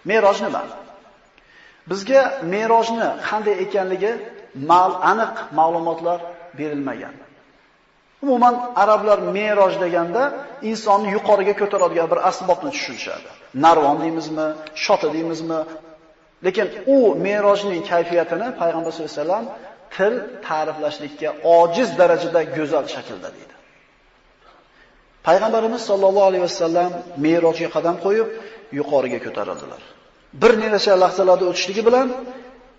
Me'roj nima? Bizga me'rojni qanday ekanligi aniq ma'lumotlar berilmagan. Umuman arablar me'roj deganda insonni yuqoriga ko'taradigan bir asbobni tushunishadi. Narvon deymizmi, shota deymizmi? Lekin u me'rojning kayfiyatini payg'ambar sollallohu alayhi vasallam til ta'riflashlikka ojiz darajada go'zal shaklda deydi. Payg'ambarimiz sollallohu alayhi vasallam me'rojga qadam qo'yib yuqoriga ko'tarildilar. Bir necha lahzalarda o'tishligi bilan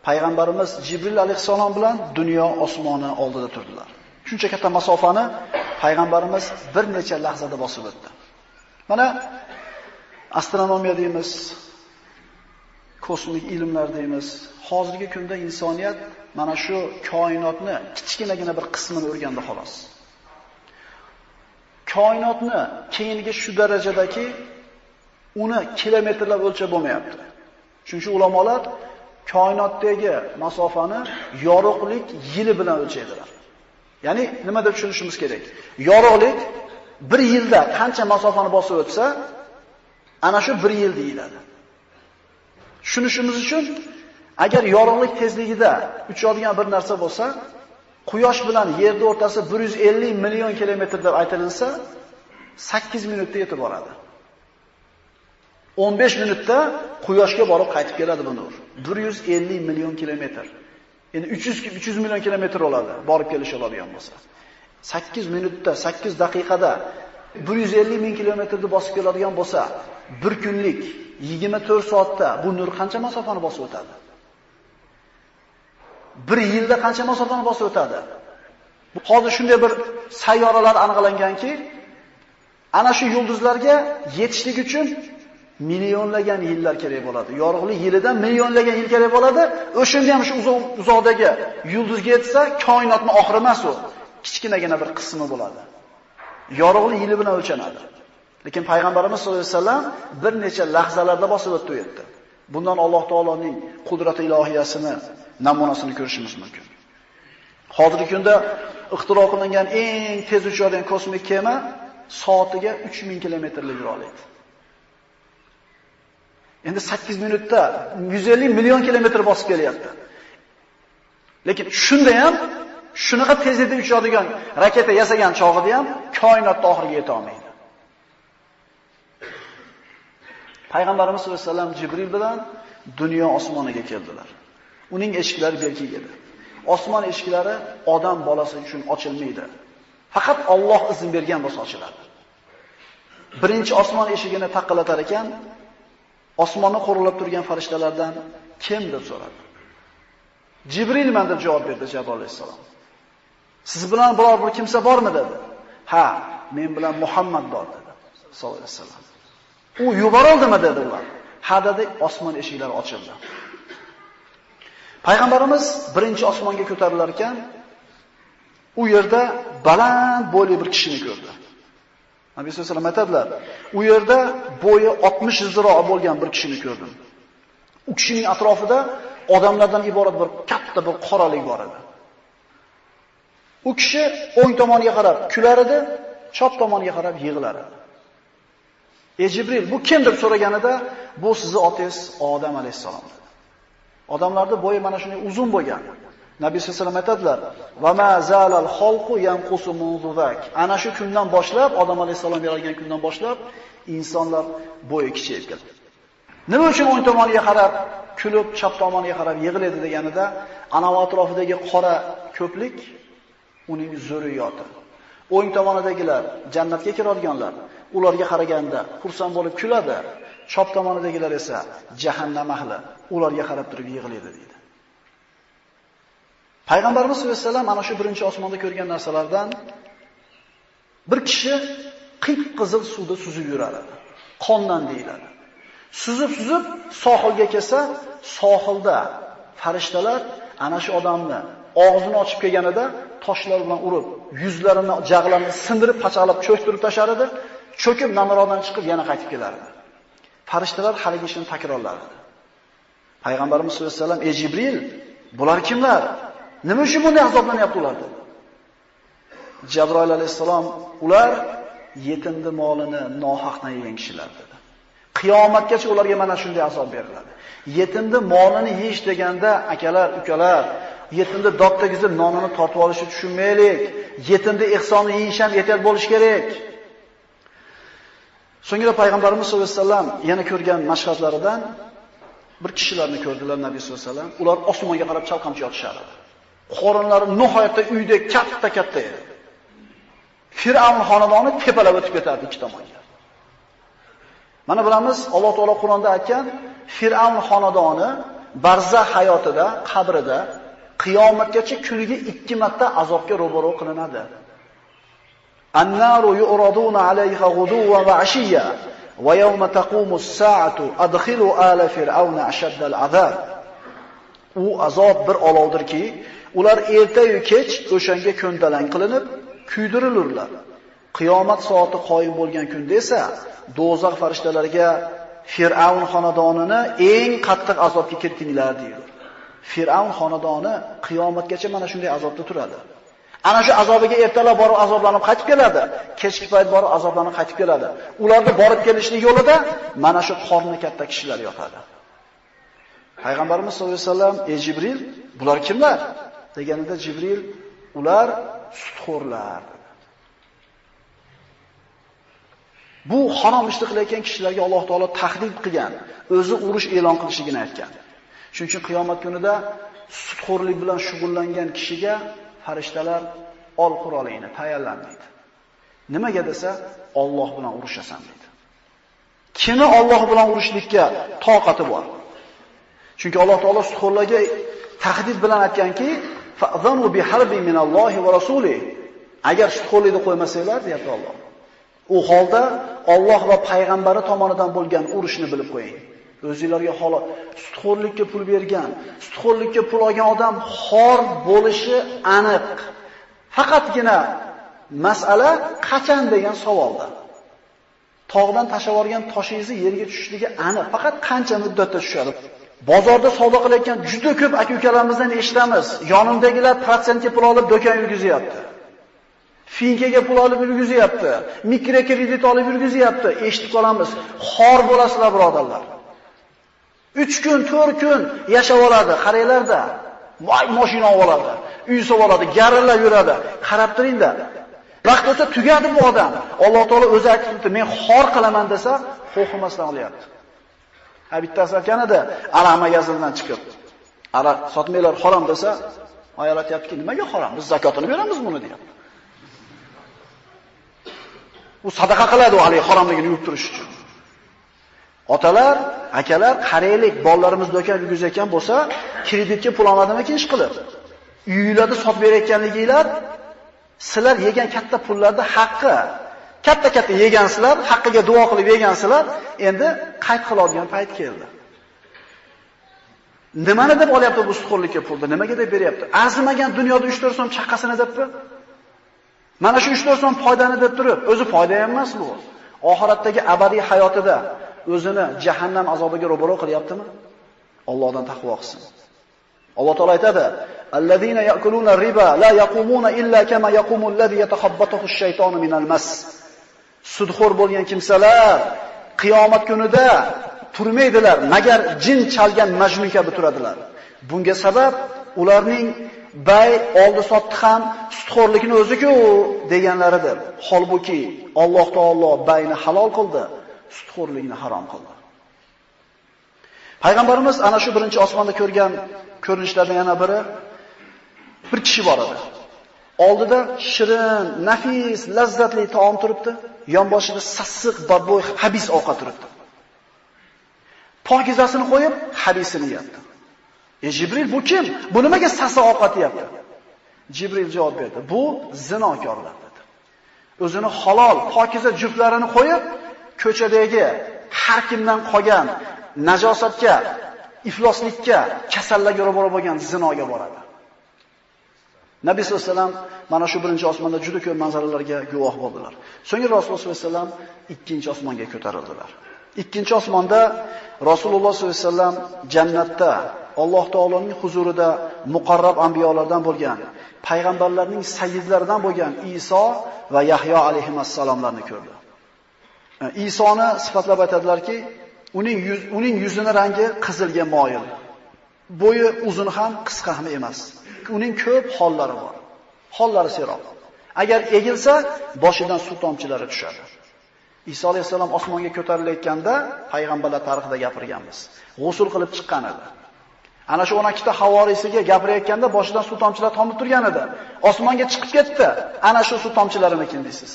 payg'ambarimiz Jibril alayhisalom bilan dunyo osmoni oldida turdilar. Shuncha katta masofani payg'ambarimiz bir necha lahzada bosib o'tdi. Mana astronomiya deymiz, kosmik ilmlar deymiz. Hozirgi kunda insoniyat mana shu koinotni kichkinagina bir qismini o'rgandi xolos. Koinotni kengligi shu darajadaki uni kilometrlab o'lchab bo'lmayapti. Shuning uchun ulamolar koinotdagi masofani yorug'lik yili bilan o'lchaydilar. Ya'ni nima deb tushunishimiz kerak? Yorug'lik bir yilda qancha masofani bosib o'tsa, ana shu bir yil deyiladi. Tushunishimiz uchun agar yorug'lik tezligida uchadigan bir narsa bo'lsa, Quyosh bilan Yerning o'rtasi 150 million kilometr deb aytilsa, 8 minutda yetib boradi. 15 minutda Quyoshga borib qaytib keladi bu nur. 150 million kilometr. Endi 300 million kilometr bo'ladi, borib kelish oladigan bo'lsa. 8 minutda, 8 daqiqada 150 ming kilometrni bosib keladigan bo'lsa, bir kunlik 24 soatda bu nur qancha masofani bosib o'tadi? Bir yilda qancha masofani bosib o'tadi? Hozir shunday bir sayyoralar aniqlanganki, ana shu yulduzlarga yetishlik uchun millionlagan yillar kerak bo'ladi. Yorug'lik yilidan millionlagan yil kerak bo'ladi. O'shanda ham shu uzoqdagi yulduzga yetsa, koinotning oxiri emas u. Kichkinagina bir qismi bo'ladi. Yorug'lik yili bilan o'lchanadi. Lekin payg'ambarimiz sollallohu alayhi vasallam bir necha lahzalarda bosib o'tdi. Bundan Alloh taoloning qudrati ilohiyasini namunasini ko'rishimiz mumkin. Hozirgi kunda ixtiro qilingan eng tez uchadigan kosmik kema soatiga 3000 kilometrlik yura oladi. Endi 8 minutda 150 million kilometr bosib kelyapti. Lekin shunda ham shunaqa tezlikda uchadigan raketa yasagan chog'ida ham koinotning oxiriga yeta olmaydi. Payg'ambarimiz sollallohu alayhi vasallam Jibril bilan dunyo osmoniga keldilar. Uning eshiklari berkik edi. Osmon eshiklari odam bolasi uchun ochilmaydi. Faqat Alloh izn bergan bo'lsa ochiladi. Birinchi osmon eshigini taqillatar ekan, osmonni qo'riqlab turgan farishtalardan kim deb so'radi. Jibrilman deb javob berdi Jibril alayhisalom. Siz bilan biror bir kimsa bormi dedi. Ha, men bilan Muhammad bor dedi. Sallallohu alayhi vasallam. U yuborildimi dedi ular. Ha dedi, osmon eshiklari ochildi. Payg'ambarimiz birinchi osmonga ko'tarilar ekan, u yerda baland bo'yli bir kishini ko'rdi. Nabiy sollallohu alayhi vasallam aytadilar, u yerda bo'yi 60 ziro bo'lgan bir kishini ko'rdim. U kishining atrofida odamlardan iborat bir katta bir qoralik bor edi. U kishi o'ng tomoniga qarab kular edi, chap tomoniga qarab yig'lar edi. Ey Jibril, bu kim deb so'raganida, bu sizning otangiz Odam alayhisalom dedi. Odamlarda bo'yi mana shunday uzun bo'lgan. Nabiy sollallohu alayhi vasallam aytadilar: "Va ma zalal xalqu yanqusu munzu zak." Ana shu kundan boshlab, Odam alayhisalom yaralgan kundan boshlab insonlar bo'yi kichayib ketdi. Nima uchun o'ng tomoniga qarab kulib, chap tomoniga qarab yig'iladi deganida, ana atrofidagi qora ko'plik uning zurriyoti. O'ng tomonidagilar jannatga kiradiganlar, ularga qaraganda xursand bo'lib kuladi. Chap tomonidagilar esa jahannam ahli, ularga qarab turib yig'iladi deydi. Payg'ambarimiz sollallohu alayhi vasallam ana shu birinchi osmonda ko'rgan narsalardan bir kishi qip-qizil suvda suzib yuradi. Qondan deyiladi. Suzib sohilga kelsa, sohilda farishtalar ana shu odamni og'zini ochib kelganida toshlar bilan urib, yuzlarini, jag'larini sindirib, pachaqlab cho'ktirib tashar edi. Cho'kib namirodan chiqib yana qaytib kelardi. Farishtalar haligi ishni takrorlardi. Payg'ambarimiz sollallohu alayhi vasallam: "Ey Jibril, bular kimlar? Nima uchun bunday azoblanyapti ular?" dedi. Jabroil alayhisalom: "Ular yetimni molini nohaqdan yegan kishilar" dedi. Qiyomatgacha ularga mana shunday azob beriladi. Yetimni molini yeyish deganda akalar, ukalar, yetimni dod tegizib nonini tortib olishni tushunmaylik. Yetimni ehsonni yeyish ham ehtiyot bo'lish kerak. So'ngra payg'ambarimiz sollallohu alayhi vasallam yana ko'rgan mashhadlaridan bir kishilarni ko'rdilar Nabiy sollallohu alayhi vasallam. Ular osmonga qarab chalqamchi yotishardi. Qorinlari nihoyatda uyda katta edi. Fir'avn xonadoni tepalab o'tib ketardi ikki tomonga. Mana bilamiz, Alloh taolo Qur'onda aytgan, Fir'avn xonadoni barzah hayotida, qabrida qiyomatgacha kuniga 2 marta azobga ro'baro qilinadi. An-naru yu'raduna 'alayha ghuduwan va 'ashiyya va yawma taqumu as-sa'atu adkhilu ala fir'auna ashadda al-'adab. U azob bir olovdirki, ular erta-yu kech o'shanga ko'ndalang qilinib, kuydirilurlar. Qiyomat soati qoyim bo'lgan kunda esa do'zax farishtalariga Fir'avn xonadonini eng qattiq azobga kirtinglar deydi. Fir'avn xonadoni qiyomatgacha mana shunday azobda turadi. Ana shu azobiga ertalab borib azoblanib qaytib keladi, kechki payt borib azoblanib qaytib keladi. Ularni borib kelishlik yo'lida mana shu qorni katta kishilar yotadi. Payg'ambarimiz sollallohu alayhi vasallam, "Ey Jibril, bular kimlar?" deganida Jibril, "Ular sutxo'rlar." Bu harom ishni qilayotgan kishilarga Alloh taolo tahdid qilgan, o'zi urush e'lon qilishligini aytgan. Shuning uchun qiyomat kunida sutxo'rlik bilan shug'ullangan kishiga farishtalar ol qurolingni tayyorlan deydi. Nimaga desa, Alloh bilan urushasan deydi. Kimi Alloh bilan urushlikka toqati bor? Chunki Alloh taolo sutxo'rlarga tahdid bilan aytganki, fa'zanu biharbin minallohi va rasulihi. Agar sutxo'rlikni qo'ymasanglar, deyapti Alloh. U holda Alloh va payg'ambari tomonidan bo'lgan urushni bilib qo'ying. O'zingizlarga holat sutxo'rlikka pul bergan, sutxo'rlikka pul olgan odam xor bo'lishi aniq. Faqatgina masala qachon degan savolda. Tog'dan tashlab yuborgan toshingizni yerga tushishligi aniq. Faqat qancha muddatda tushadi. Bozorda savdo qilayotgan juda ko'p aka-ukalarimizdan eshitamiz. Yonimdagilar protsentga pul olib do'kon yurgizyapti. Finkaga pul olib yurgizyapti. Mikrokredit olib yurgizyapti. Eshitib qolamiz. Xor bo'lasizlar, birodarlar. 3 kun, 4 kun yashab oladi, qaranglarda. Voy, mashina oladi, uy oladi, garillab yuradi. Qarab turingda. Vaqt o'ta tugadi bu odam. Alloh taolo o'zi aytibdi, men xor qilaman desa, xo'qimasdan olyapti. Ha bittasi aytganida, aroq magazindan chiqib, aroq sotmaylar harom desa, aytayaptiki, nimaga harom? Biz zakotini beramiz buni deyapti. U sadaqa qiladi u hali haromligini yuvib turish uchun. Otalar, akalar, qaraylik, bolalarimiz do'kon yurgizayotgan bo'lsa, kreditga pul olmadimi ish qilib? Uylarni sotib berayotganliginglar, sizlar yegan katta pullarning haqqi. Katta-katta yegansizlar, haqqiga duo qilib yegansizlar, endi qayt qiladigan payt keldi. Nimani deb olyapti bu sutxo'rlikka pulni? Nimaga deb beryapti? Arzimagan dunyoda 3-4 so'm chaqqasini debmi? Mana shu 3-4 so'm foydani deb turib, o'zi foyda emas bu. Oxiratdagi abadiy hayotida o'zini jahannam azobiga ro'baro qilyaptimi? Allohdan taqvo qilsin. Alloh taolo aytadi: "Allazina ya'kuluna riba la yaqumuna illa kama yaqumu allazi yatakhabbathu ash-shaytonu minal mas." Sudxo'r bo'lgan kimsalar qiyomat kunida turmaydilar, magar jin chalgan majnun kabi turadilar. Bunga sabab ularning bay oldi sotdi ham sudxo'rlikni o'zi-ku deganlaridir. Holbuki Alloh taolo bayni halol qildi, sudxo'rlikni harom qildi. Payg'ambarimiz ana shu birinchi osmonda ko'rgan ko'rinishlardan yana biri bir kishi bor edi. Oldida shirin, nafis, lazzatli taom turibdi, yonboshida sassiq, badbo'y, habis ovqat turibdi. Pokizasini qo'yib, habisini yeyapti. Jibril, bu kim? Bu nimaga sassiq ovqat yeyapti? Jibril javob berdi: "Bu zinokorlar" dedi. O'zini halol, pokiza juftlarini qo'yib, ko'chadagi har kimdan qolgan najosatga, ifloslikka, kasallarga ro'baro bo'lgan zinoga boradi. Nabiy sollallohu alayhi vasallam mana shu birinchi osmonda juda ko'p manzaralarga guvoh bo'ldilar. So'ngra Rasululloh sollallohu alayhi vasallam ikkinchi osmonga ko'tarildilar. Ikkinchi osmonda Rasululloh sollallohu alayhi vasallam jannatda Alloh taoloning huzurida muqarrab anbiyolardan bo'lgan, payg'ambarlarning sayyidlaridan bo'lgan Iso va Yahyo alayhimassalomlarni ko'rdi. Isoni sifatlab aytadilarki, uning yuzining rangi qizilga moyil. Bo'yi uzun ham, qisqa ham emas. Uning ko'p hollari bor. Hollari seroq. Agar egilsa, boshidan suv tomchilari tushadi. Iso alayhisalom osmonga ko'tarilayotganda payg'ambarlar tarixida gapirganmiz. G'usl qilib chiqqan edi. Ana shu 12 ta havoriysiga gapirayotganda boshidan suv tomchilari tomib turgan edi. Osmonga chiqib ketdi. Ana shu suv tomchilarimikin deysiz.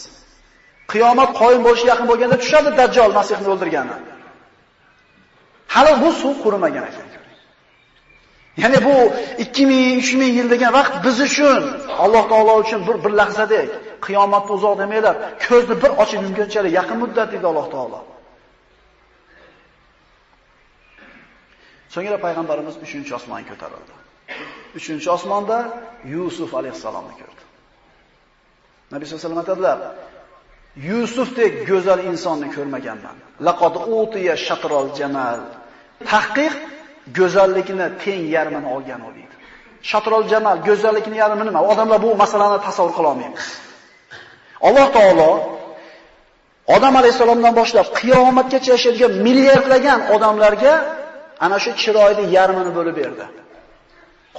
Qiyomat qoyim bo'lishi yaqin bo'lganda tushadi Dajjal Masihni o'ldirgani. Hali bu suv qurimagan ekan. Ya'ni bu 2000-3000 yil degan vaqt biz uchun, Alloh taolo uchun bir lahzadek, qiyomatda uzoq demaylar, ko'zni bir ochib yumgunchalik yaqin muddat dedi Alloh taolo. So'ngra payg'ambarimiz 3-osmonga ko'tarildi. 3-osmonda Yusuf alayhisalomni ko'rdi. Nabiy sollallohu alayhi vasallam aytadilar: Yusufdek go'zal insonni ko'rmaganman. Laqad utiya shatral jamal. Tahqiq go'zallikni teng yarmini olgan u deydi. Shatral jamal go'zallikning yarmi nima? Odamlar bu masalani tasavvur qila olmaymiz. Alloh taolo Odam alayhisalomdan boshlab qiyomatgacha yashaydigan milliardlagan odamlarga ana shu chiroyning yarmini bo'lib berdi.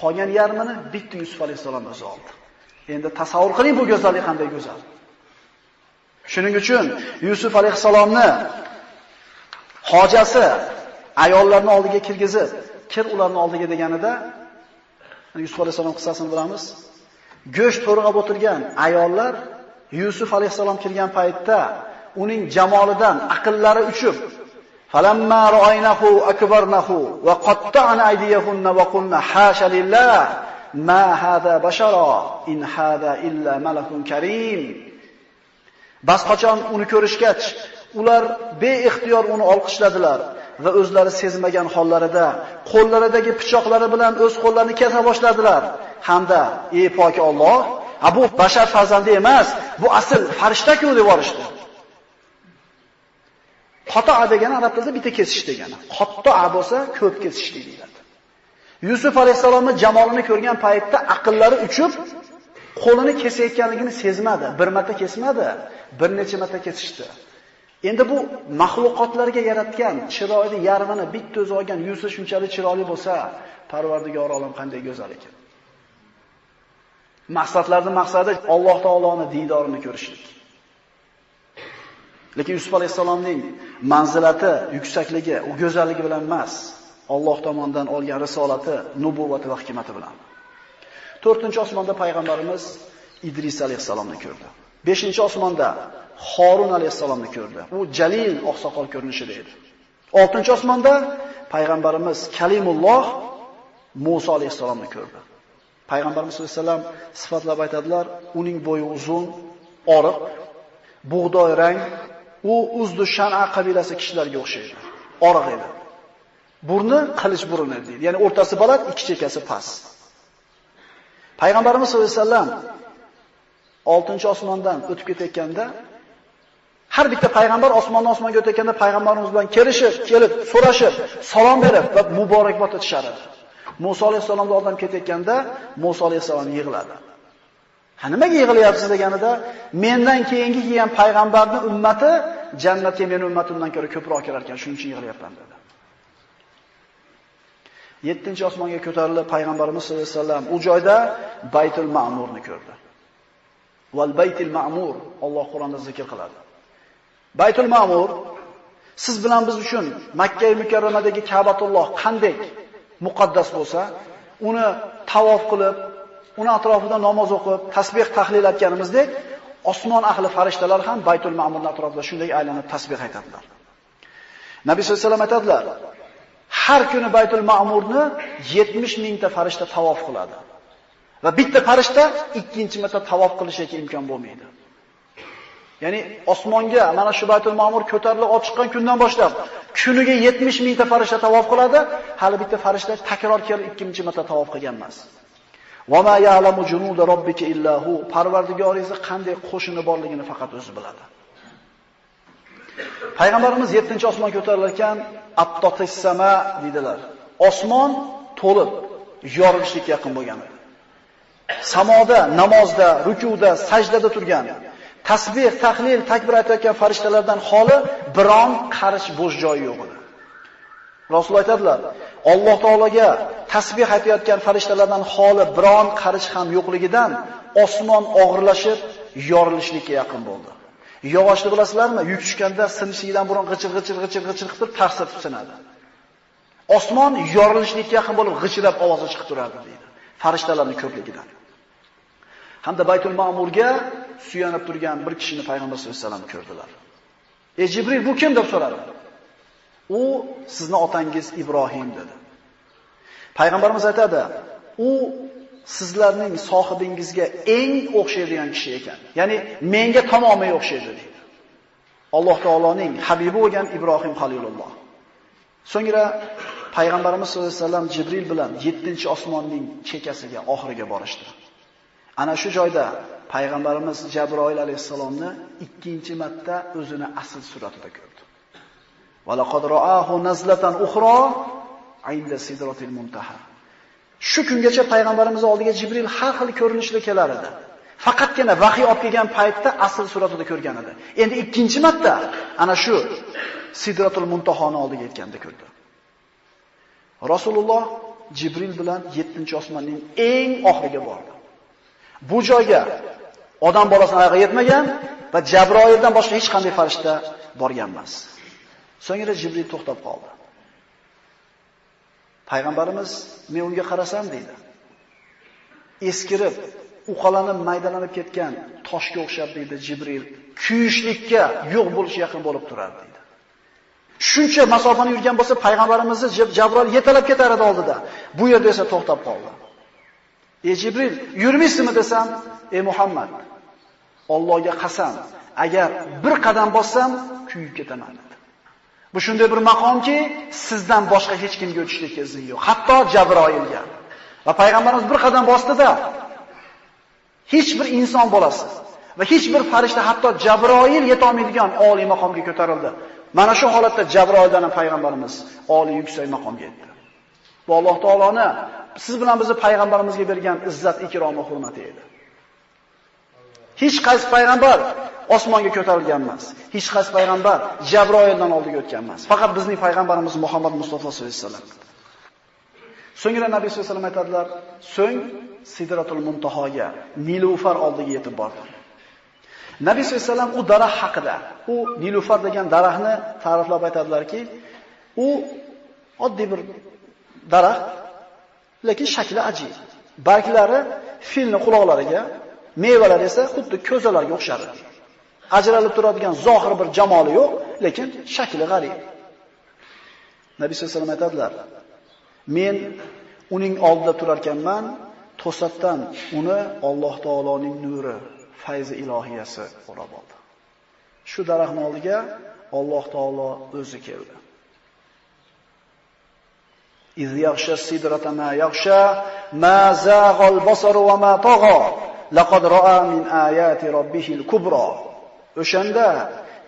Qolgan yarmini bitta Yusuf alayhisalom o'zi oldi. Endi tasavvur qiling bu go'zallik qanday go'zal. Shuning uchun Yusuf alayhisalomni hojasi ayollarning oldiga kirgizib, kir ularning oldiga deganida Yusuf alayhisalom qissasini bilamiz. Go'sht to'rg'ab o'tirgan ayollar Yusuf alayhisalom kirgan paytda uning jamolidan aqllari uchib falamma ra'aynahu akbarnahu va qatta'na aydiyahunna va qulna hasha lillah ma hada bashara in hada illa malakun karim. Bas qachon uni ko'rishgach, ular beixtiyor uni olqishladilar va o'zlari sezmagan hollarida qo'llaridagi pichoqlari bilan o'z qo'llarini kesa boshladilar. Hamda, ey pok Alloh, bu bashar farzandi emas, bu asl farishta-ku deb yorishdi. Qato'a degani arab tilida bitta kesish degani. Qato'a bo'lsa ko'p kesish deyiladi. Yusuf alayhisalomning jamolini ko'rgan paytda aqllari uchib, qo'lini kesayotganligini sezmadi. Bir marta kesmadi, bir necha marta kesishdi. Endi bu mahluqotlarga yaratgan chiroyli yarmini bitta o'zi olgan Yusuf shunchalik chiroyli bo'lsa, Parvardigor olam qanday go'zal ekan. Maqsadlarning maqsadi Alloh taoloning diydorini ko'rishlik. Lekin Yusuf alayhisalomning manzilati, yuksakligi, u go'zalligi bilan emas, Alloh tomonidan olgan risolati, nubuvvati va hikmati bilan. 4-osmonda payg'ambarimiz Idris alayhisalomni ko'rdi. 5-osmonda Harun alayhisalomni ko'rdi. U jalil oqsoqol ko'rinishida edi. 6-osmonda payg'ambarimiz Kalimulloh Musa alayhisalomni ko'rdi. Payg'ambarimiz sollallohu alayhi vasallam sifatlab aytadilar, uning bo'yi uzun, oriq, bug'doy rang, u Uzdu Shan'a qabilasi kishilarga o'xshaydi. Oriq edi. Burni qilich burun edi. Ya'ni o'rtasi baland, ikki chekkasi past. Payg'ambarimiz sollallohu alayhi vasallam 6-osmondan o'tib ketayotganda har bitta payg'ambar osmondan osmonga o'tayotganda payg'ambarimiz bilan kelib, so'rashib, salom berib va muborakbod etishar edi. Musa alayhisalomning oldidan ketayotganda Musa alayhisalom yig'ladi. Nimaga yig'layapsiz deganida, mendan keyingi kelgan payg'ambarning ummati jannatga mening ummatimdan ko'ra ko'proq kirar ekan, shuning uchun yig'layapman dedi. 7-osmonga ko'tarilib payg'ambarimiz sollallohu alayhi vasallam u joyda Baytul Ma'murni ko'rdi. Val Baytul Ma'mur Alloh Qur'onda zikr qiladi. Baytul Ma'mur siz bilan biz uchun Makka mukarramadagi Ka'batulloh qanday muqaddas bo'lsa, uni tavof qilib, uni atrofida namoz o'qib, tasbih tahlil etganimizdek, osmon ahli farishtalar ham Baytul Ma'murning atrofida shunday aylanib tasbih aytadilar. Nabiy sollallohu alayhi vasallam aytadilar, har kuni Baytul Ma'murni 70 mingta farishta tavof qiladi. Va bitta farishta ikkinchi marta tavof qilishiga imkon bo'lmaydi. Ya'ni osmonga mana shu Baytul Ma'mur ko'tarilib olib chiqqan kundan boshlab kuniga 70 mingta farishta tavof qiladi, hali bitta farishta takror kelib ikkinchi marta tavof qilgan emas. Va ma ya'lamu junuda robbika illa hu. Parvardigoringiz qanday qo'shini borligini faqat o'zi biladi. Payg'ambarimiz 7-osmon ko'tarilar ekan, attotis sama dedilar. Osmon to'lib yorilishga yaqin bo'lgan edi. Samoda, namozda, rukuda, sajdada turgan, tasbih, tahlil, takbir aytayotgan farishtalardan xoli biron qarish bo'sh joyi yo'q edi. Rasululloh aytadilar, Alloh taologa tasbih aytayotgan farishtalardan xoli biron qarich ham yo'qligidan osmon og'irlashib, yorilishlikka yaqin bo'ldi. Yog'ochni bilasizlarmi? Yuk tushganda sinishlikdan burun g'ichir qilib tarsatib sinadi. Osmon yorilishlikka yaqin bo'lib, g'ichirab ovozi chiqib turardi deydi. Farishtalarning ko'pligidan. Hamda Baytul Ma'murga suyanib turgan bir kishini payg'ambar sollallohu alayhi vasallam ko'rdilar. "Ey Jibril, bu kim?" deb so'radi. "U sizning otangiz Ibrohim" dedi. Payg'ambarimiz aytadi, "U sizlarning sohibingizga eng o'xshaydigan kishi ekan. Ya'ni menga tamomiy o'xshaydi" dedi. Alloh taoloning habibi bo'lgan Ibrohim Xalilulloh. So'ngra payg'ambarimiz sollallohu alayhi vasallam Jibril bilan 7-osmonning chekkasiga, oxiriga borishdi. Ana shu joyda payg'ambarimiz Jabroil alayhisalomni ikkinchi marta o'zini asl suratida ko'rdi. Va laqad ra'ahu nazlatan ukhra 'inda sidratil muntaha. Shu kungacha payg'ambarimiz oldiga Jibril har xil ko'rinishda kelar edi. Faqatgina vahiy olib kelgan paytda asl suratida ko'rgan edi. Endi ikkinchi marta ana shu Sidratul Muntahoni oldiga yetganda ko'rdi. Rasululloh Jibril bilan 7-osmonning eng oxiriga bordi. Bu joyga odam bolasining oyog'i yetmagan va Jabroildan boshqa hech qanday farishta borgan emas. So'ngra Jibril to'xtab qoldi. Payg'ambarimiz men unga qarasam deydi. Eskirib, uqalanib, maydalanib ketgan toshga o'xshab deydi Jibril, kuyishlikka yo'q bo'lish yaqin bo'lib turardi deydi. Shuncha masofani yurgan bo'lsa payg'ambarimizni Jabroil yetalab ketar edi oldida. Bu yerda esa to'xtab qoldi. "Ey Jibril, yurmaysizmi?" desam, "Ey Muhammad, Allohga qasam, agar bir qadam bossam kuyib ketaman" dedi. Bu shunday bir maqomki, sizdan boshqa hech kimga o'tishlikka izn yo'q, hatto Jabroilga. Va payg'ambarimiz bir qadam bosdi-da, hech bir inson bolasi va hech bir farishta, hatto Jabroil yeta olmaydigan oliy maqomga ko'tarildi. Mana shu holatda Jabroildan ham payg'ambarimiz oliy yuksak maqomga yetdi. Bu Alloh taoloni siz bilan bizni payg'ambarimizga bergan izzat, ikrom va hurmati edi. Hech qaysi payg'ambar osmonga ko'tarilgan emas. Hech qaysi payg'ambar Jabroildan oldiga o'tgan emas. Faqat bizning payg'ambarimiz Muhammad Mustafa sollallohu alayhi vasallam. So'ngra Nabiy sollallohu alayhi vasallam aytadilar, so'ng Sidratul Muntahoga, Nilufar oldiga yetib bordi. Nabiy sollallohu alayhi vasallam u daraxt haqida, u Nilufar degan daraxtni ta'riflab aytadilarki, u oddiy bir daraxt, lekin shakli ajib. Barglari filning quloqlariga, mevalari esa xuddi ko'zalarga o'xshadi. Ajralib turadigan zohir bir jamoli yo'q, lekin shakli g'arib. Nabiy sollallohu alayhi vasallam aytadilar, men uning oldida turar ekanman, to'satdan uni Alloh taoloning nuri, fayzi ilohiyasi o'rab oldi. Shu daraxtning oldiga Alloh taolo o'zi keldi. İz yaghsha sidrata ma yaghsha ma zaghal basaru wa ma tagha laqad ra'a min ayati rabbihil kubra. O'shanda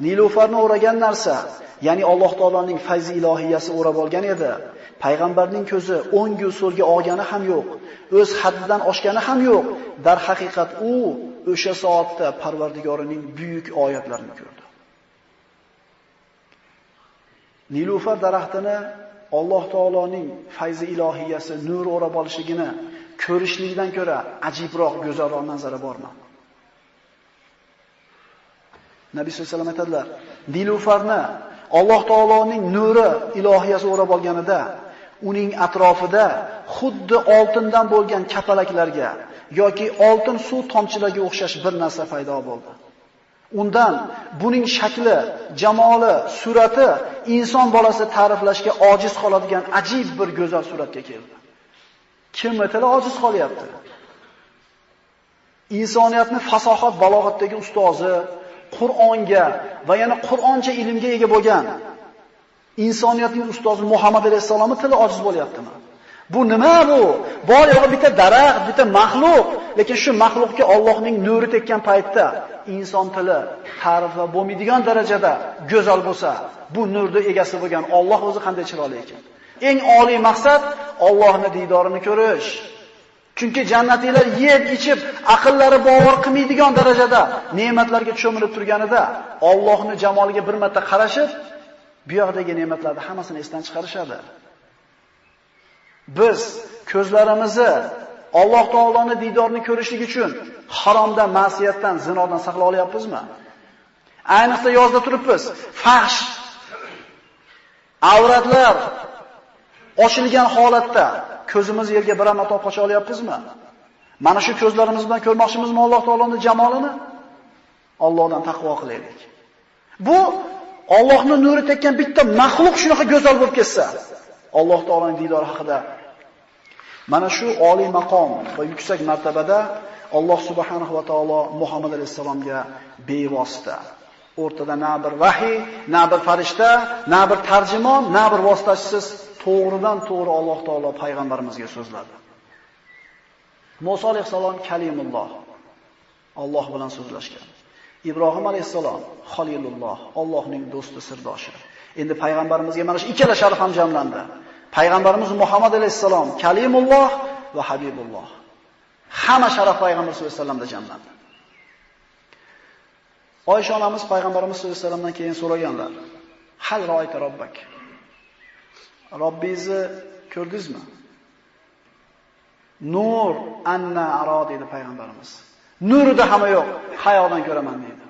Nilufarni o'ragan narsa, ya'ni Alloh taoloning fayzi ilohiyasi o'rab olgan edi. Payg'ambarning ko'zi o'ngu so'lga olgani ham yo'q, o'z haddidan oshgani ham yo'q. Dar haqiqat u o'sha soatda Parvardigorining buyuk oyatlarini ko'rdi. Nilufar daraxtini Alloh taoloning fayzi ilohiyasi, nuri o'rab olishligini ko'rishlikdan ko'ra ajibroq, go'zalroq manzara bormi? Nabiy sollallohu alayhi vasallam aytadilar, Nilufarni Alloh taoloning nuri ilohiyasi o'rab olganida, uning atrofida xuddi oltindan bo'lgan kapalaklarga yoki oltin suv tomchilariga o'xshash bir narsa paydo bo'ldi. Undan buning shakli, jamoli, surati inson bolasi ta'riflashga ojiz qoladigan ajib bir go'zal suratga keldi. Kim metala ojiz qolyapti? Insoniyatning fasohat balog'atdagi ustozi, Qur'onga va yana Qur'oncha ilmga ega bo'lgan insoniyatning ustozi Muhammad alayhisolamning tili ojiz bo'lyaptimi? Bu nima bu? Bor yo'g'i bitta daraxt, bitta maxluq, lekin shu maxluqga Allohning nuri tekkan paytda inson tili ta'riflab bo'lmaydigan darajada go'zal bo'lsa, bu nurning egasi bo'lgan Alloh o'zi qanday chiroyli ekan. Eng oliy maqsad Allohning diydorini ko'rish. Chunki jannatiylar yeb, ichib, aqllari bovar qilmaydigan darajada ne'matlarga cho'milib turganida Allohning jamoliga bir marta qarashib, bu yoqdagi ne'matlarni hammasini esdan chiqarishadi. Biz ko'zlarimizni Alloh taoloning didorini ko'rishlik uchun haromdan, ma'siyatdan, zinodan saqlay olyapmizmi? Ayniqsa yozda turibmiz. Fahsh, avratlar ochilgan holatda ko'zimiz yerga bir marta qocha olyapmizmi? Mana shu ko'zlarimiz bilan ko'rmoqchimizmi Alloh taoloning jamolini? Allohdan taqvo qilaylik. Bu Allohning nuri tekkan bitta maxluq shunaqa go'zal bo'lib ketsa, Alloh taoloning didori haqida mana shu oliy maqom va yuksak martabada Alloh subhanahu va taolo Muhammad alayhisalomga bevosita, o'rtada na bir vahiy, na bir farishta, na bir tarjimon, na bir vositachisiz to'g'ridan to'g'ri Alloh taolo payg'ambarimizga so'zladi. Musa alayhisalom kalimulloh, Alloh bilan so'zlashgan. Ibrohim alayhisalom Xalilulloh, Allohning do'sti, sirdoshi. Endi payg'ambarimizga mana shu ikkala sharaf ham jamlandi. Payg'ambarimiz Muhammad alayhisalom kalimulloh va habibulloh. Hamma sharaf payg'ambar sollallohu alayhi vasallamda jamlandi. Oysha onamiz payg'ambarimiz sollallohu alayhi vasallamdan keyin so'raganlar: "Hal ro'ayta robbak?" Robbingizni ko'rdingizmi? Nur anna aro dedi payg'ambarimiz. Nurida hamma yo'q, hayodan ko'raman dedi.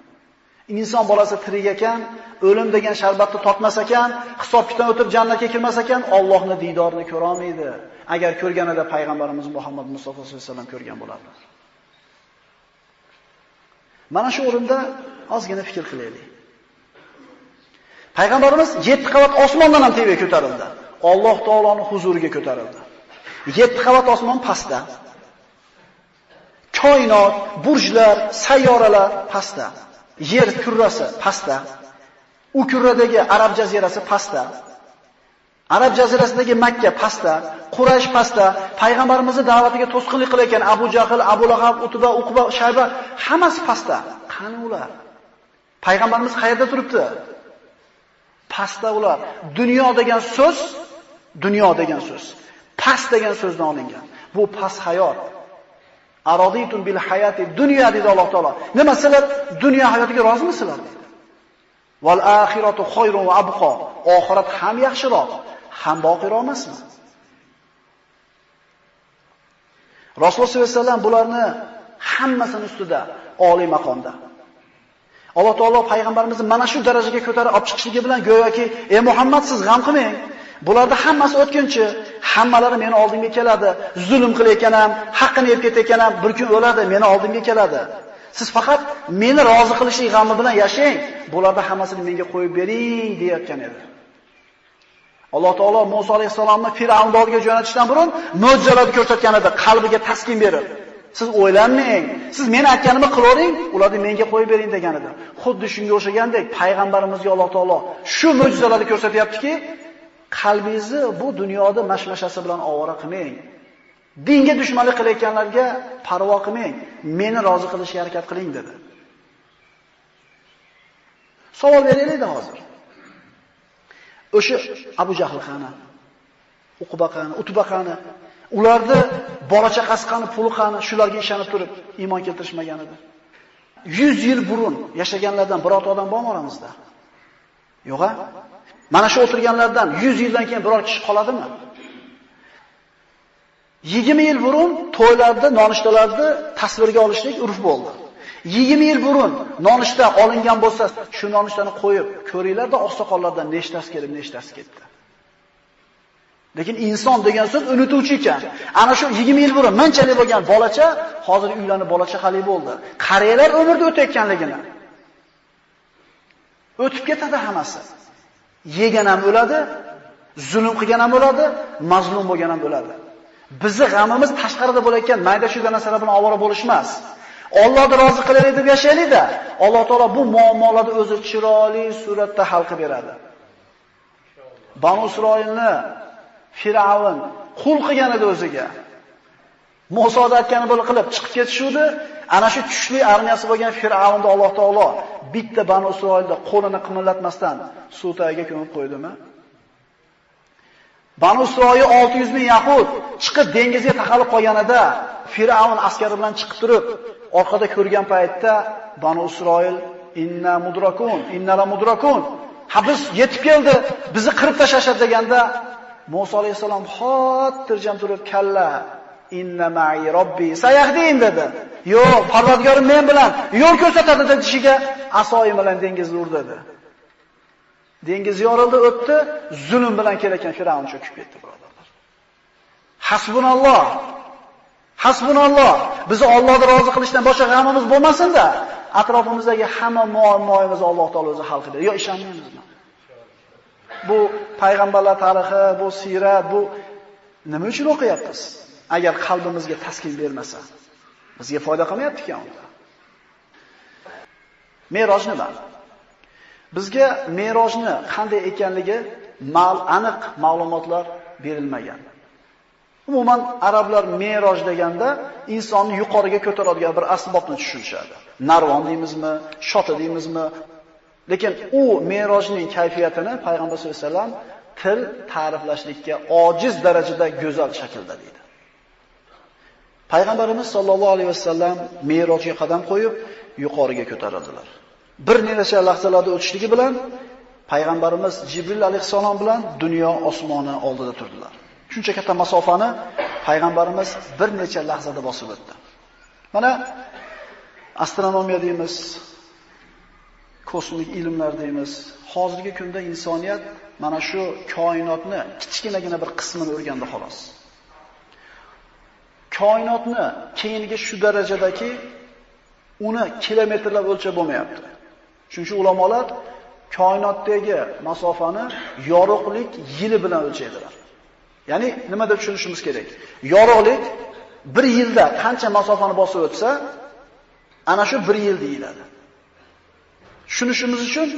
Inson bolasi tirik ekan, o'lim degan sharbatni totmas ekan, hisob-kitobdan o'tib jannatga kirmas ekan, Allohning didorini ko'ra olmaydi. Agar ko'rganida payg'ambarimiz Muhammad Mustafa sollallohu alayhi vasallam ko'rgan bo'lardi. Mana shu o'rinda ozgina fikr qilaylik. Payg'ambarimiz 7 qavat osmondan ham tevaga ko'tarildi. Alloh taoloning huzuriga ko'tarildi. 7 qavat osmon pastda. Koinot, burjlar, sayyoralar pastda. Yer kurrasi pastda. U kurradagi Arab jazirasi pastda. Arab jazirasidagi Makka pastda, Quraysh pastda, payg'ambarimizning da'vatiga to'sqinlik qilayotgan Abu Jahl, Abu Lahab, Utba, Uqba, Shayba hammasi pastda. Qani ular? Payg'ambarimiz qayerda turibdi? Pastda ular. Dunyo degan so'z, past degan so'zdan olingan. Bu past hayot. Aroditun bil hayati dunya dedi Alloh taolo. Nima sizlar dunyo hayotiga rozimisizlar? Val axiratu xoyrun va abqa. Oxirat ham yaxshiroq, ham boqiroq emasmi? Rasululloh sollallohu alayhi vasallam bularni hammasini ustida oliy maqomda. Alloh taolo payg'ambarimizni mana shu darajaga ko'tarib olib chiqishligi bilan go'yoki, "Ey Muhammad, siz g'am qilmang. Bularda hammasi o'tkinchi, hammalari meni oldimga keladi. Zulm qilayotganam, haqqini yeb ketayotganam, bir kun o'ladi, meni oldimga keladi. Siz faqat meni rozi qilishlik g'ami bilan yashang. Bularda hammasini menga qo'yib bering" deyotgan edi. Alloh taolo Musa alayhisalomni Fir'avn oldiga jo'natishdan burun mo'jizalarni ko'rsatgan edi, qalbiga taskin berib. Siz o'ylanmang, siz meni aytganimni qilavering, ularni menga qo'yib bering degan edi. Xuddi shunga o'xshagandek payg'ambarimizga Alloh taolo shu mo'jizalarni ko'rsatyaptiki, qalbingizni bu dunyoda mashmashasi bilan ovora qilmang. Dinga dushmanlik qilayotganlarga parvo qilmang. Meni rozi qilishga harakat qiling dedi. Savol beraylik-da hozir. O'sha Abu Jahl qani? Uqba qani? Utba qani? Ularni bola-chaqasi qani, puli qani? Shularga ishonib turib iymon keltirishmagan edi. 100 yil burun yashaganlardan birorta odam bormi oramizda? Yo'q-a? Mana shu o'tirganlardan 100 yildan keyin biror kishi qoladimi? 20 yil burun to'ylarda, nonushtalarda tasvirga olishlik urf bo'ldi. 20 yil burun nonushta olingan bo'lsa, shu nonushtani qo'yib ko'ringlarda oqsoqollardan nechtasi kelib, nechtasi ketdi. Lekin inson degan so'z unutuvchi ekan. Ana shu 20 yil burun manchalik bo'lgan bolacha hozir uylanib bola-chaqali bo'ldi. Qariyalar umrda o'tayotganligini. O'tib ketadi hammasi. Yegan ham o'ladi, zulm qilgan ham o'ladi, mazlum bo'lgan ham o'ladi. Bizi g'amimiz tashqarida bo'layotgan mayda-chuyda narsalar bilan ovora bo'lish emas. Allohni rozi qilaylik deb yashaylik-da. Alloh taolo bu muammolarni o'zi chiroyli suratda hal qilib beradi. Banu Isroilni Fir'avn qul qilgan edi o'ziga. Musa aytgani bo'lib qilib chiqib ketishuvdi. Ana shu kuchli armiyasi bo'lgan Fir'avnni Alloh taolo bitta Banu Isroilda qo'lini qimillatmasdan suv tagiga ko'mib qo'ydimi? Banu Isroil 600 ming yahud chiqib dengizga taqalib qolganida Fir'avn askari bilan chiqib turib, orqada ko'rgan paytda Banu Isroil inna la mudrakun. Ha biz yetib keldi, bizni qirib tashlashadi deganda Musa alayhisalom xotirjam turib kalla inna ma'i robbi sayahdin dedi. Yo'q, Parvardigorim men bilan yo'l ko'rsatadi dedishiga asoyim bilan dengizni urdi dedi. Dengiz yorildi, o'tdi, zulm bilan kelayotgan Firavn cho'kib ketdi, birodarlar. Hasbunalloh. Hasbunalloh. Bizni Allohni rozi qilishdan boshqa g'amimiz bo'lmasin-da, atrofimizdagi hamma muammoimizni Alloh taolo o'zi hal qiladi. Yo ishonmaymizmi? Bu payg'ambarlar tarixi, bu sirat, bu nima uchun o'qiyapmiz? Agar qalbimizga taskin bermasa, bizga foyda qilmayapti-ku unda. Meroj nima? Bizga merojni qanday ekanligi aniq ma'lumotlar berilmagan. Umuman arablar meroj deganda insonni yuqoriga ko'taradigan bir asbobni tushunishadi. Narvon deymizmi, shoti deymizmi? Lekin u merojning kayfiyatini payg'ambar sollallohu alayhi vasallam til ta'riflashlikka ojiz darajada go'zal shaklda deydi. Payg'ambarimiz sollallohu alayhi vasallam merojga qadam qo'yib yuqoriga ko'tarildilar. Bir necha lahzalarda o'tishligi bilan payg'ambarimiz Jibril alayhisalom bilan dunyo osmoni oldida turdilar. Shuncha katta masofani payg'ambarimiz bir necha lahzada bosib o'tdi. Mana astronomiya deymiz, kosmik ilmlar deymiz. Hozirgi kunda insoniyat mana shu koinotni kichkinagina bir qismini o'rgandi xolos. Koinotni kengligi shu darajadaki uni kilometrlab o'lchab bo'lmayapti. Shuning uchun ulamolar koinotdagi masofani yorug'lik yili bilan o'lchaydilar. Ya'ni nima deb tushunishimiz kerak? Yorug'lik bir yilda qancha masofani bosib o'tsa, ana shu bir yil deyiladi. Tushunishimiz uchun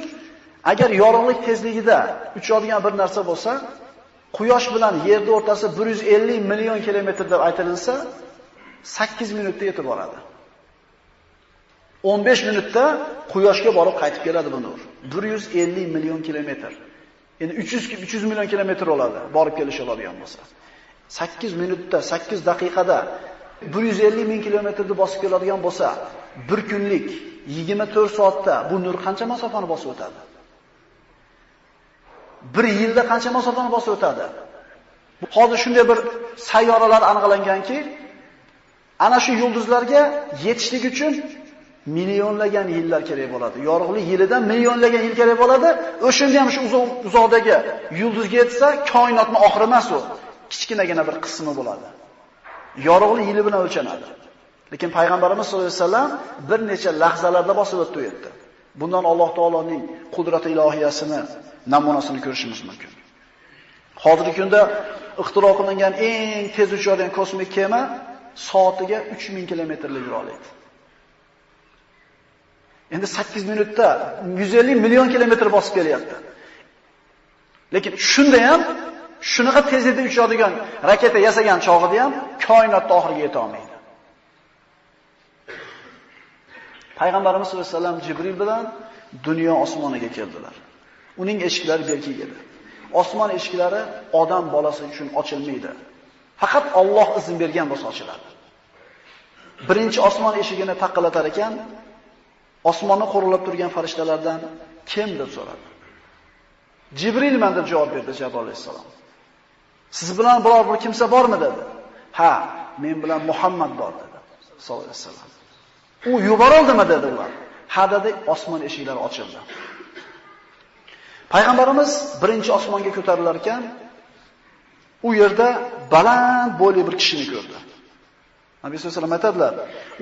agar yorug'lik tezligida uchadigan bir narsa bo'lsa, Quyosh bilan Yerning o'rtasi 150 million kilometr deb aytilsa, 8 minutda yetib boradi. 15 minutda Quyoshga borib qaytib keladi bu nur. 150 million kilometr. Endi 300 million kilometr bo'ladi, borib kelish oladigan bo'lsa. 8 minutda, 8 daqiqada 150 ming kilometrni bosib keladigan bo'lsa, bir kunlik 24 soatda bu nur qancha masofani bosib o'tadi? Bir yilda qancha masofani bosib o'tadi? Hozir shunday bir sayyoralar aniqlanganki, ana shu yulduzlarga yetishlik uchun millionlagan yillar kerak bo'ladi. Yorug'lik yilidan millionlagan yil kerak bo'ladi. O'shanda ham shu uzoqdagi yulduzga yetsa, koinotning oxiri emas u. Kichkinagina bir qismi bo'ladi. Yorug'lik yili bilan o'lchanadi. Lekin payg'ambarimiz sollallohu alayhi vasallam bir necha lahzalarda bosib o'tdi u yerda. Bundan Alloh taoloning qudrati ilohiyasini namunasini ko'rishimiz mumkin. Hozirgi kunda ixtiro qilingan eng tez uchadigan kosmik kema soatiga 3000 kilometrlik yura oladi. Endi 8 minutda 150 million kilometr bosib kelyapti. Lekin shunda ham shunaqa tezlikda uchadigan raketa yasagan chog'ida ham koinotning oxiriga yeta olmaydi. Payg'ambarimiz sollallohu alayhi vasallam Jibril bilan dunyo osmoniga keldilar. Uning eshiklari berkik edi. Osmon eshiklari odam bolasi uchun ochilmaydi. Faqat Alloh izn bergan bo'lsa ochiladi. Birinchi osmon eshigini taqillatar ekan, osmonni qo'riqlab turgan farishtalardan kim deb so'radi. Jibrilman deb javob berdi Jibril alayhisalom. Siz bilan biror bir kimsa bormi dedi. Ha, men bilan Muhammad bor dedi. Sallallohu alayhi vasallam. U yuborildimi dedi ular. Ha dedi, osmon eshiklari ochildi. Payg'ambarimiz birinchi osmonga ko'tarilar ekan, u yerda baland bo'yli bir kishini ko'rdi. Nabiy sollallohu alayhi vasallam aytadilar,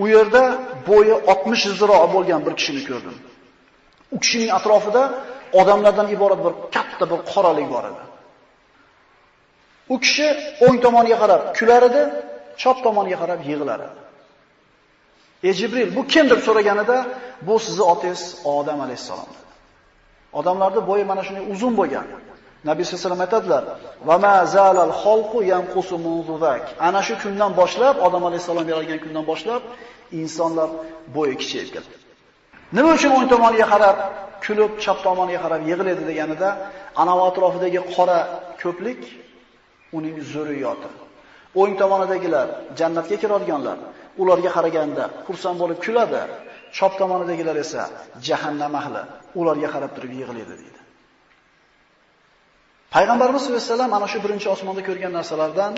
u yerda bo'yi 60 ziro bo'lgan bir kishini ko'rdim. U kishining atrofida odamlardan iborat bir katta bir qoralik bor edi. U kishi o'ng tomoniga qarab kular edi, chap tomoniga qarab yig'lar edi. Ey Jibril, bu kim deb so'raganida, bu sizni otangiz Odam alayhisalom dedi. Odamlarda bo'yi mana shunday uzun bo'lgan. Nabiy sollallohu alayhi vasallam aytadilar, "Va ma zalal xalqu yanqusu munzuzak." Ana shu kundan boshlab, Odam alayhisalom yaralgan kundan boshlab insonlar bo'yi kichayib ketdi. Nima uchun o'ng tomoniga qarab kulib, chap tomoniga qarab yig'iladi deganida, ana atrofidagi qora ko'plik uning zurriyoti. O'ng tomonidagilar jannatga kiradiganlar, ularga qaraganda xursand bo'lib kuladi. Chap tomonidagilar esa jahannam ahli, ularga qarab turib yig'iladi deydi. Payg'ambarimiz sollallohu alayhi vasallam ana shu birinchi osmonda ko'rgan narsalardan